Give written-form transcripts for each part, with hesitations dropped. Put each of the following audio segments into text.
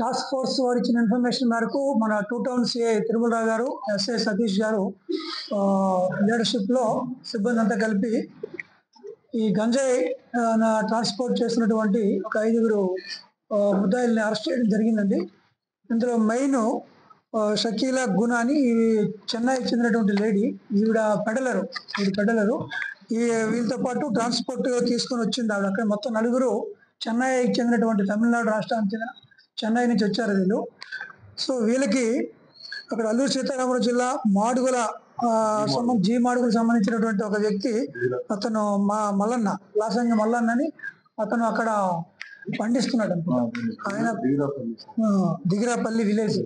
Task force వారు ఇచ్చిన information మేరకు మన 2 టౌన్ సిఐ తిరుమలరావు గారు, ఎస్ఐ సతీష్ గారు లీడర్షిప్లో సిబ్బంది అంతా కలిపి ఈ గంజాయి ట్రాన్స్పోర్ట్ చేస్తున్నటువంటి ఒక 5గురు ముద్దాయిల్ని అరెస్ట్ చేయడం జరిగిందండి. ఇందులో మెయిన్ షకీలా గుణ అని చెన్నైకి చెందినటువంటి లేడీ, ఈవిడ పెడలరు. వీళ్ళతో పాటు ట్రాన్స్పోర్ట్ తీసుకొని వచ్చింది ఆవిడ. అక్కడ మొత్తం 4 చెన్నైకి చెందినటువంటి తమిళనాడు రాష్ట్రానికి చెందిన చెన్నై నుంచి వచ్చారు వీళ్ళు. సో వీళ్ళకి అక్కడ అల్లూరు సీతారామరాజు జిల్లా మాడుగుల మాడుగులకు సంబంధించినటువంటి ఒక వ్యక్తి, అతను మల్లన్న, లాసంగి మల్లన్న అని అతను అక్కడ పండిస్తున్నాడు. ఆయన దిగిరాపల్లి విలేజ్.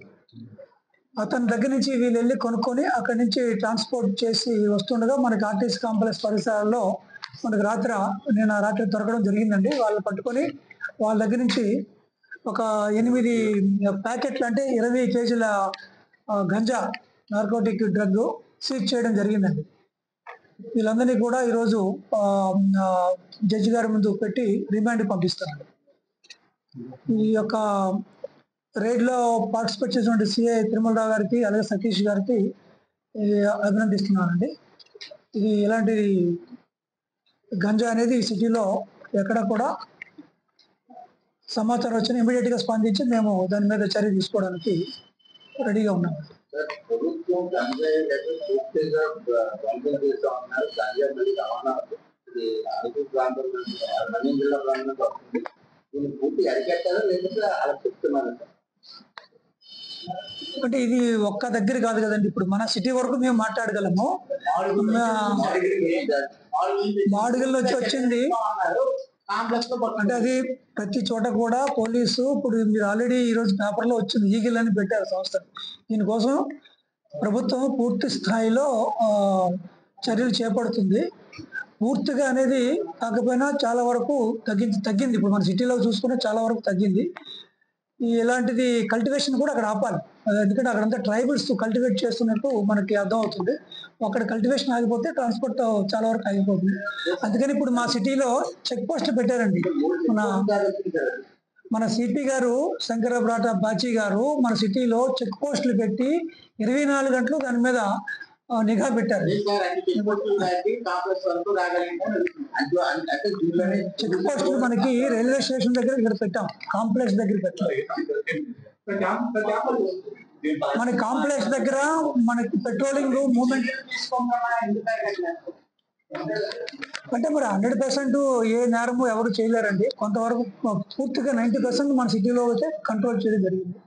అతని దగ్గర నుంచి వీళ్ళు వెళ్ళి కొనుక్కొని అక్కడి నుంచి ట్రాన్స్పోర్ట్ చేసి వస్తుండగా మనకి ఆర్టీసీ కాంప్లెక్స్ పరిసరాల్లో మనకి రాత్రి దొరకడం జరిగిందండి. వాళ్ళు పట్టుకొని వాళ్ళ దగ్గర నుంచి ఒక 8 ప్యాకెట్లు అంటే 20 కేజీల గంజా నార్కోటిక్ డ్రగ్ సీజ్ చేయడం జరిగిందండి. వీళ్ళందరినీ కూడా ఈరోజు జడ్జి గారి ముందు పెట్టి రిమాండ్ పంపిస్తున్నారు. ఈ యొక్క రైడ్లో పార్టిసిపేట్ చేసినటువంటి సిఐ తిరుమలరావు గారికి అలాగే సతీష్ గారికి అభినందిస్తున్నానండి. ఇది ఇలాంటి గంజా అనేది సిటీలో ఎక్కడ కూడా సమాచారం వచ్చిన ఇమీడియట్గా స్పందించి మేము దాని మీద చర్య తీసుకోవడానికి రెడీగా ఉన్నాము. అంటే ఇది ఒక్క దగ్గర కాదు కదండి. ఇప్పుడు మన సిటీ వరకు మేము మాట్లాడగలము. మాడుగుల్లో వచ్చింది అంటే అది ప్రతి చోట కూడా పోలీసు, ఇప్పుడు మీరు ఆల్రెడీ ఈరోజు పేపర్లో వచ్చింది, ఈగిల్ అని పెట్టారు సంస్థ. దీనికోసం ప్రభుత్వం పూర్తి స్థాయిలో చర్యలు చేపడుతుంది. పూర్తిగా అనేది కాకపోయినా చాలా వరకు తగ్గింది. ఇప్పుడు మన సిటీలో చూసుకుంటే చాలా వరకు తగ్గింది. ఇలాంటిది కల్టివేషన్ కూడా అక్కడ ఆపాలి. ఎందుకంటే అక్కడంతా ట్రైబల్స్ కల్టివేట్ చేస్తున్నట్టు మనకి అర్థం అవుతుంది. అక్కడ కల్టివేషన్ ఆగిపోతే ట్రాన్స్పోర్ట్ చాలా వరకు ఆగిపోతుంది. అందుకని ఇప్పుడు మా సిటీలో చెక్ పోస్టులు పెట్టారండి. మన సిపి గారు శంకరబ్రాట బాచి గారు మన సిటీలో చెక్ పోస్టులు పెట్టి 24 గంటలు దాని మీద నిఘా పెట్టారు. చెక్ పోస్టులు మనకి రైల్వే స్టేషన్ దగ్గర ఇక్కడ పెట్టాం, కాంప్లెక్స్ దగ్గర పెట్టాం. మన కాంప్లెక్స్ దగ్గర మనకి పెట్రోలింగ్ మూవ్మెంట్ అంటే మరి 100% ఏ నేరము ఎవరు చేయలేరండి. కొంతవరకు పూర్తిగా 90% మన సిటీలో అయితే కంట్రోల్ చేయడం జరిగింది.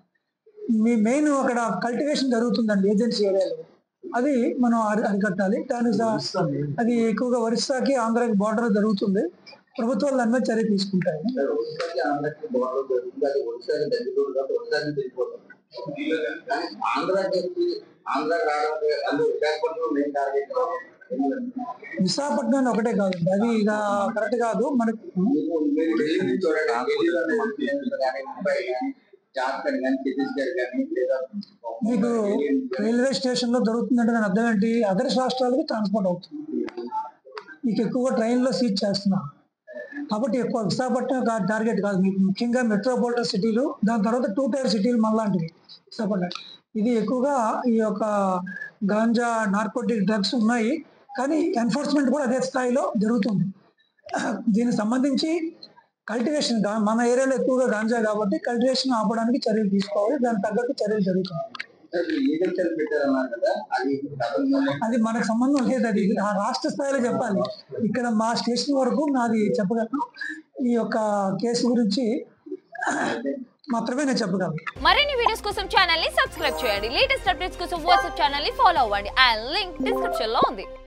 మెయిన్ అక్కడ కల్టివేషన్ జరుగుతుందండి ఏజెన్సీ ఏరియాలో, అది మనం అరికట్టాలి. అది ఎక్కువగా ఒరిస్సాకి ఆంధ్రాకి బార్డర్ జరుగుతుంది. ప్రభుత్వాలు దాని మీద చర్య తీసుకుంటాయి. విశాఖపట్నం ఒకటే కాదు, అది ఇక కరెక్ట్ కాదు మనకి. మీకు రైల్వే స్టేషన్ లో దొరుకుతుందంటే దాని అర్థం ఏంటి? అదర్ రాష్ట్రాలకు ట్రాన్స్పోర్ట్ అవుతుంది. మీకు ఎక్కువగా ట్రైన్లో సీజ్ చేస్తున్నారు కాబట్టి ఎక్కువ విశాఖపట్నం టార్గెట్ కాదు. మీకు ముఖ్యంగా మెట్రోపాలిటన్ సిటీలు, దాని తర్వాత 2 టైర్ సిటీలు మనలాంటివి. విశాఖపట్నం ఇది ఎక్కువగా ఈ యొక్క గాంజా నార్కోటిక్ డ్రగ్స్ ఉన్నాయి, కానీ ఎన్ఫోర్స్మెంట్ కూడా అదే స్థాయిలో జరుగుతుంది. దీనికి సంబంధించి కల్టివేషన్ మన ఏరియాలో ఎక్కువగా గాంజా కాబట్టి కల్టివేషన్ ఆపడానికి చర్యలు తీసుకోవాలి. దానికి తగ్గట్టు చర్యలు జరుగుతుంది. అది మనకు సంబంధం లేదు, అది రాష్ట్ర స్థాయిలో చెప్పాలి. ఇక్కడ మా స్టేషన్ వరకు నాది చెప్పగలను. ఈ యొక్క కేసు గురించి మాత్రమే నేను చెప్పగలను. మరిన్ని వీడియోస్ కోసం ఛానల్ ని సబ్స్క్రైబ్ చేయండి. లేటెస్ట్ అప్డేట్స్ కోసం వాట్సాప్ ఛానల్ ని ఫాలో అవ్వండి. ఆ లింక్ డిస్క్రిప్షన్ లో ఉంది.